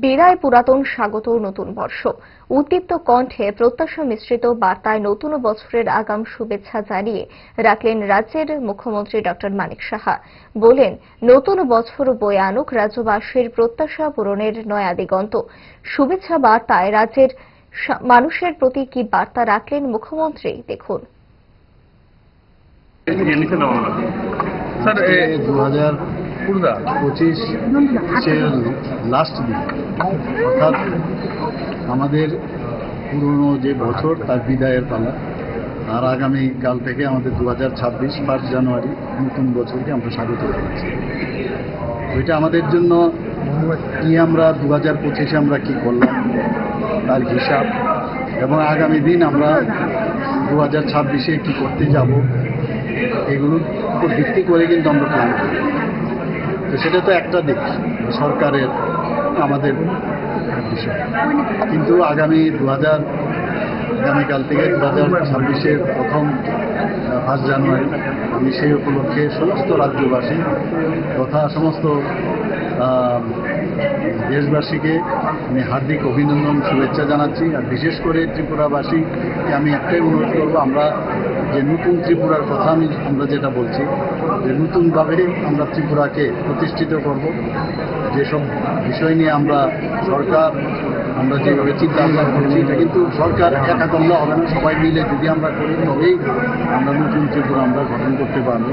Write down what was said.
বিদায় পুরাতন, স্বাগত নতুন বর্ষ। উদ্দীপ্ত কণ্ঠে প্রত্যাশা মিশ্রিত বার্তায় নতুন বছরের আগাম শুভেচ্ছা জানিয়ে রাখলেন রাজ্যের মুখ্যমন্ত্রী ডক্টর মানিক সাহা। বলেন, নতুন বছর বয়ে আনুক রাজ্যবাসীর প্রত্যাশা পূরণের নয়া দিগন্ত। শুভেচ্ছা বার্তায় রাজ্যের মানুষের প্রতি কি বার্তা রাখলেন মুখ্যমন্ত্রী, দেখুন। স্যার 2025 লাস্ট দিন, অর্থাৎ আমাদের পুরনো যে বছর তার বিদায়ের পালা। আর আগামীকাল থেকে আমাদের 2026 1 জানুয়ারি নতুন বছরকে আমরা স্বাগত জানাচ্ছি। ওইটা আমাদের জন্য কি, আমরা 2025-এ আমরা কি করলাম তার হিসাব, এবং আগামী দিন আমরা 2026-এ কি করতে যাব এগুলোর উপর ভিত্তি করে কিন্তু আমরা প্ল্যান করি। তো সেটা তো একটা দিক সরকারের, আমাদের বিষয়। কিন্তু আগামীকাল থেকে 2026-এর প্রথম 1 জানুয়ারি আমি সেই উপলক্ষে সমস্ত রাজ্যবাসী তথা সমস্ত দেশবাসীকে আমি হার্দিক অভিনন্দন, শুভেচ্ছা জানাচ্ছি। আর বিশেষ করে ত্রিপুরাবাসীকে আমি একটাই অনুরোধ করবো, আমরা যে নতুন ত্রিপুরার কথা আমরা যেটা বলছি, যে নতুনভাবে আমরা ত্রিপুরাকে প্রতিষ্ঠিত করব। যেসব বিষয় নিয়ে আমরা যেভাবে চিন্তা ভাবনা করছি, এটা কিন্তু সরকার একা করলে হবে না, সবাই মিলে যদি আমরা করি তবেই আমরা নতুন ত্রিপুরা আমরা গঠন করতে পারবো।